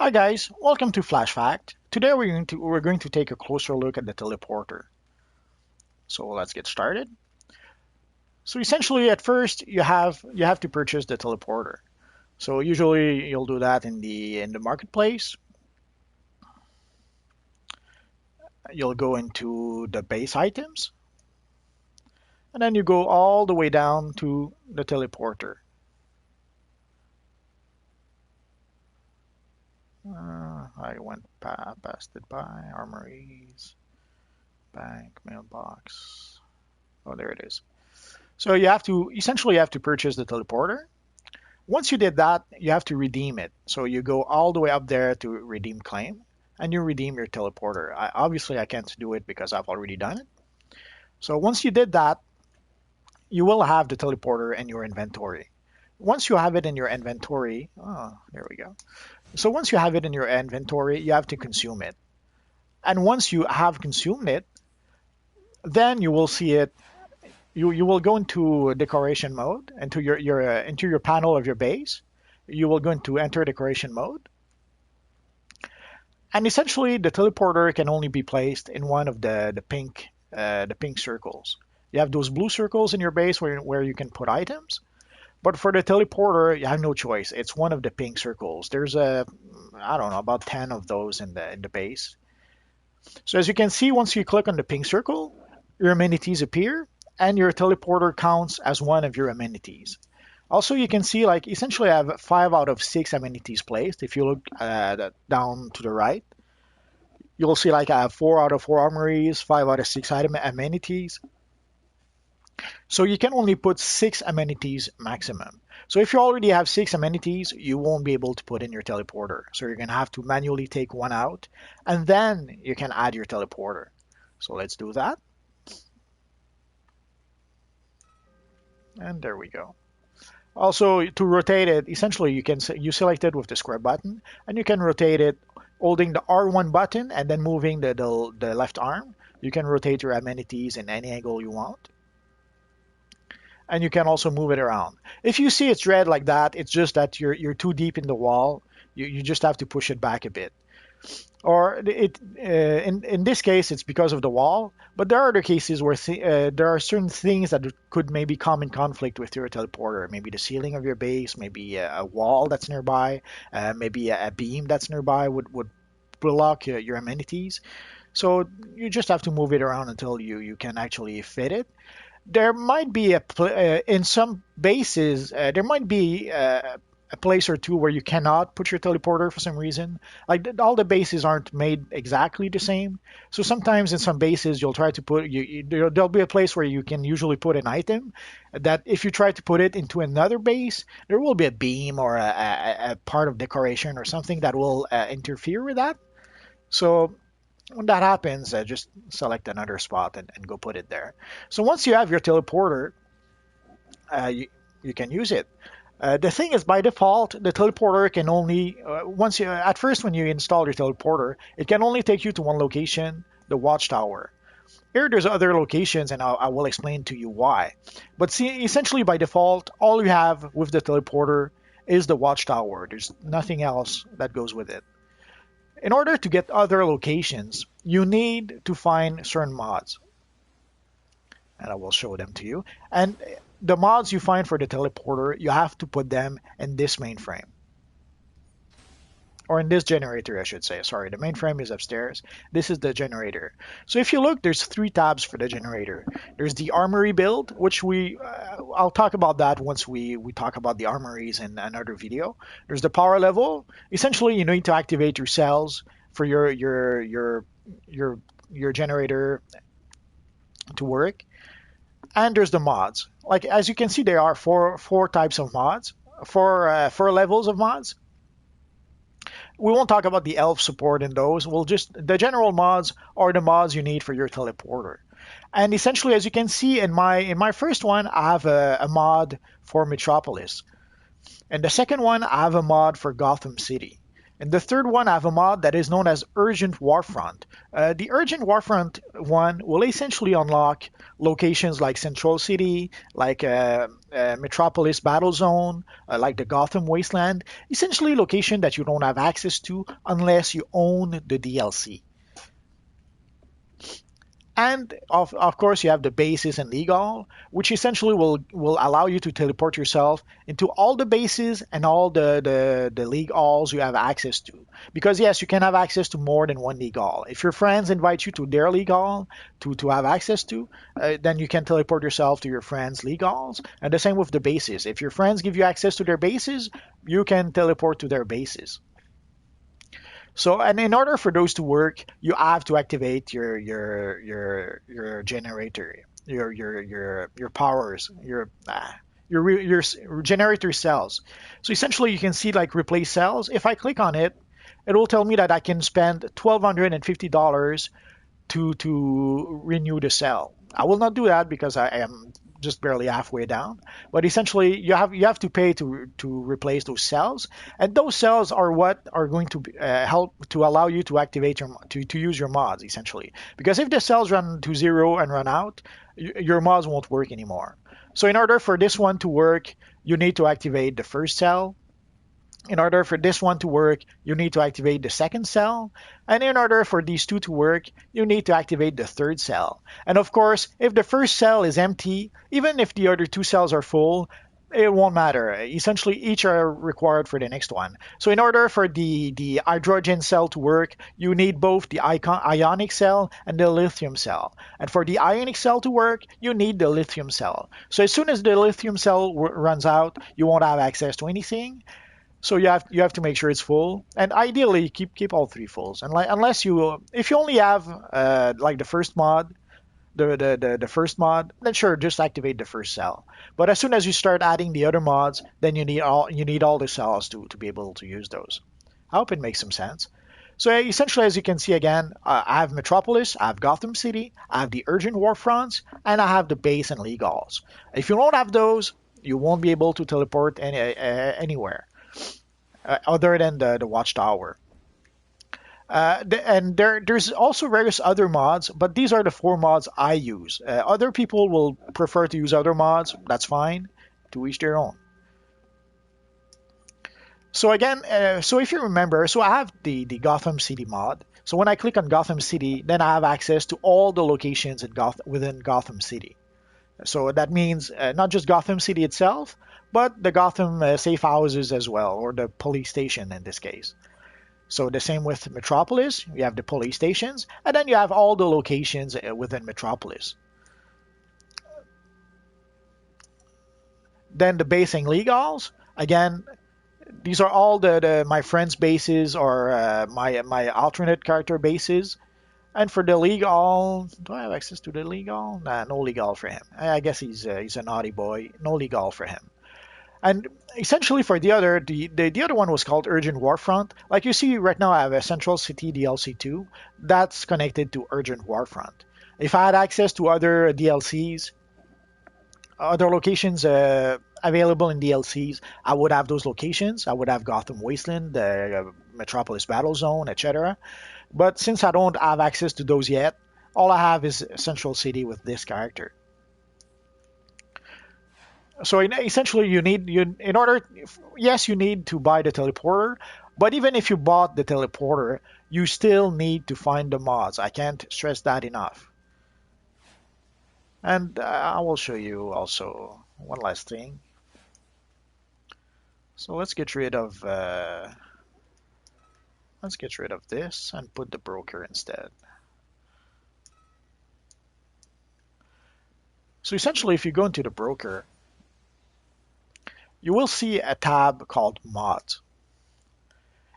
Hi guys, welcome to Flash Fact. Today we're going to take a closer look at the teleporter. So let's get started. So essentially, at first you have to purchase the teleporter. So usually you'll do that in the marketplace. You'll go into the base items, and then you go all the way down to the teleporter. I went past it by armories, bank, mailbox. Oh, there it is. So you have to purchase the teleporter. Once you did that, you have to redeem it. So you go all the way up there to redeem claim, and you redeem your teleporter. Obviously, I can't do it because I've already done it. So once you did that, you will have the teleporter in your inventory. Once you have it in your inventory, oh, there we go. So once you have it in your inventory, you have to consume it. And once you have consumed it, then you will see it. You will go into decoration mode, into your panel of your base. You will go into enter decoration mode. And essentially, the teleporter can only be placed in one of the pink circles. You have those blue circles in your base where you can put items, but for the teleporter, you have no choice. It's one of the pink circles. There's I don't know, about 10 of those in the base. So as you can see, once you click on the pink circle, your amenities appear, and your teleporter counts as one of your amenities. Also, you can see like essentially I have 5 out of 6 amenities placed. If you look down to the right, you'll see like I have 4 out of 4 armories, 5 out of 6 item amenities. So you can only put 6 amenities maximum. So if you already have 6 amenities, you won't be able to put in your teleporter. So you're gonna have to manually take one out, and then you can add your teleporter. So let's do that. And there we go. Also, to rotate it, essentially you select it with the square button, and you can rotate it holding the R1 button and then moving the left arm. You can rotate your amenities in any angle you want, and you can also move it around. If you see it's red like that, it's just that you're too deep in the wall. You just have to push it back a bit. Or in this case, it's because of the wall. But there are other cases where there are certain things that could maybe come in conflict with your teleporter. Maybe the ceiling of your base, maybe a wall that's nearby, maybe a beam that's nearby would block your amenities. So you just have to move it around until you can actually fit it. There might be in some bases there might be a place or two where you cannot put your teleporter for some reason. Like all the bases aren't made exactly the same, so sometimes in some bases you'll try to put there'll be a place where you can usually put an item that if you try to put it into another base, there will be a beam or a part of decoration or something that will interfere with that. So when that happens, just select another spot and go put it there. So once you have your teleporter, you can use it. The thing is, by default, the teleporter can only once you at first when you install your teleporter, it can only take you to one location, the watchtower. Here, there's other locations, and I will explain to you why. But see, essentially, by default, all you have with the teleporter is the watchtower. There's nothing else that goes with it. In order to get other locations, you need to find certain mods, and I will show them to you. And the mods you find for the teleporter, you have to put them in this mainframe. Or in this generator, I should say. Sorry, the mainframe is upstairs. This is the generator. So if you look, there's 3 tabs for the generator. There's the armory build, which I'll talk about that once we talk about the armories in another video. There's the power level. Essentially, you need to activate your cells for your generator to work. And there's the mods. Like as you can see, there are four types of mods, four levels of mods. We won't talk about the elf support in those. We'll just the general mods are the mods you need for your teleporter. And essentially, as you can see in my first one, I have a mod for Metropolis. And the second one, I have a mod for Gotham City. And the third one, I have a mod that is known as Urgent Warfront. The Urgent Warfront one will essentially unlock locations like Central City, like Metropolis Battle Zone, like the Gotham Wasteland. Essentially, location that you don't have access to unless you own the DLC. And of course, you have the bases and legal, which essentially will allow you to teleport yourself into all the bases and all the league halls you have access to. Because yes, you can have access to more than one league hall. If your friends invite you to their league hall to have access to, then you can teleport yourself to your friends' league halls. And the same with the bases. If your friends give you access to their bases, you can teleport to their bases. So, and in order for those to work, you have to activate your generator, your powers, your generator cells. So essentially, you can see like replace cells. If I click on it, it will tell me that I can spend $1,250 to renew the cell. I will not do that because I am just barely halfway down. But essentially, you have to pay to replace those cells, and those cells are what are going to help to allow you to activate to use your mods essentially. Because if the cells run to zero and run out, your mods won't work anymore. So in order for this one to work, you need to activate the first cell. In order for this one to work, you need to activate the second cell. And in order for these two to work, you need to activate the third cell. And of course, if the first cell is empty, even if the other two cells are full, it won't matter. Essentially, each are required for the next one. So in order for the hydrogen cell to work, you need both the ionic cell and the lithium cell. And for the ionic cell to work, you need the lithium cell. So as soon as the lithium cell runs out, you won't have access to anything. So you have to make sure it's full, and ideally keep all three fulls. And unless if you only have like the first mod, the first mod, then sure, just activate the first cell. But as soon as you start adding the other mods, then you need all the cells to be able to use those. I hope it makes some sense. So essentially, as you can see again, I have Metropolis, I have Gotham City, I have the Urgent Warfronts, and I have the base and league halls. If you don't have those, you won't be able to teleport anywhere. Other than the Watchtower. And there's also various other mods, but these are the four mods I use. Other people will prefer to use other mods. That's fine. To each their own. So again, so if you remember, so I have the Gotham City mod. So when I click on Gotham City, then I have access to all the locations within Gotham City. So that means not just Gotham City itself, but the Gotham safe houses as well, or the police station in this case. So the same with Metropolis, you have the police stations, and then you have all the locations within Metropolis. Then the base and league halls, again, these are all my friends' bases or my alternate character bases. And for the league hall, do I have access to the league hall? Nah, no league hall for him. I guess he's a naughty boy. No league hall for him. And essentially for the other one was called Urgent Warfront. Like you see right now, I have a Central City DLC 2 that's connected to Urgent Warfront. If I had access to other DLCs, other locations available in DLCs, I would have those locations. I would have Gotham Wasteland, the Metropolis Battle Zone, etc. But since I don't have access to those yet, all I have is Central City with this character. So essentially, you need yes, you need to buy the teleporter, but even if you bought the teleporter, you still need to find the mods. I can't stress that enough. And I will show you also one last thing. So let's get rid of this and put the broker instead. So essentially, if you go into the broker, you will see a tab called Mods.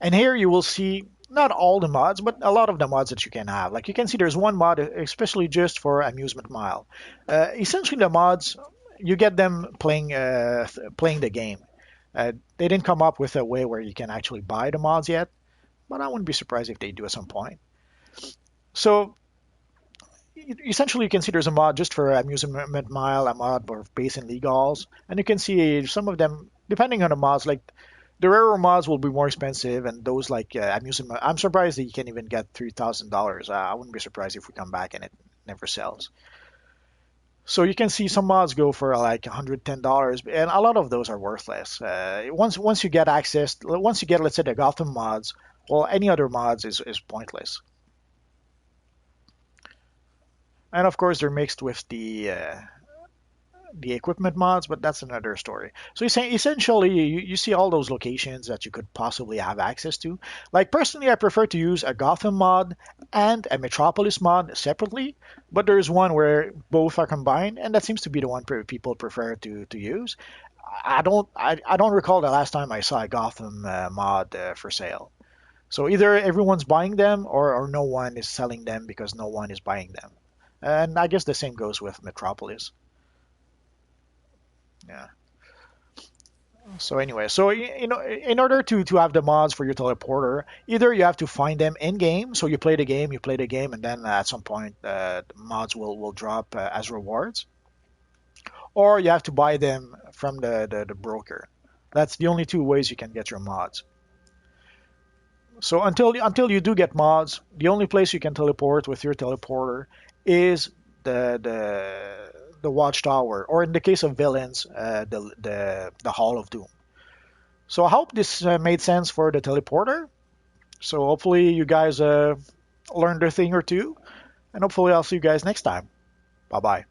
And here you will see not all the mods, but a lot of the mods that you can have. Like you can see there's one mod especially just for Amusement Mile. Essentially the mods, you get them playing the game. They didn't come up with a way where you can actually buy the mods yet, but I wouldn't be surprised if they do at some point. So essentially you can see there's a mod just for Amusement Mile, a mod for base and league halls, and you can see some of them, depending on the mods, like The rarer mods will be more expensive, and those like amusement. I'm surprised that you can even get $3,000. I wouldn't be surprised if we come back and it never sells. So you can see some mods go for like $110, and a lot of those are worthless. Once you get access, once you get, let's say, the Gotham mods, well, any other mods is pointless. And of course, they're mixed with the equipment mods, but that's another story. So essentially, you see all those locations that you could possibly have access to. Like personally, I prefer to use a Gotham mod and a Metropolis mod separately, but there's one where both are combined, and that seems to be the one people prefer to use. I don't recall the last time I saw a Gotham mod for sale. So either everyone's buying them or no one is selling them because no one is buying them. And I guess the same goes with Metropolis. Yeah. So anyway, so in order to have the mods for your teleporter, either you have to find them in game. So you play the game, and then at some point mods will drop as rewards, or you have to buy them from the broker. That's the only two ways you can get your mods. So until you do get mods, the only place you can teleport with your teleporter is the watchtower, or in the case of villains, the Hall of Doom. So I hope this made sense for the teleporter. So hopefully you guys learned a thing or two, and hopefully I'll see you guys next time. Bye bye.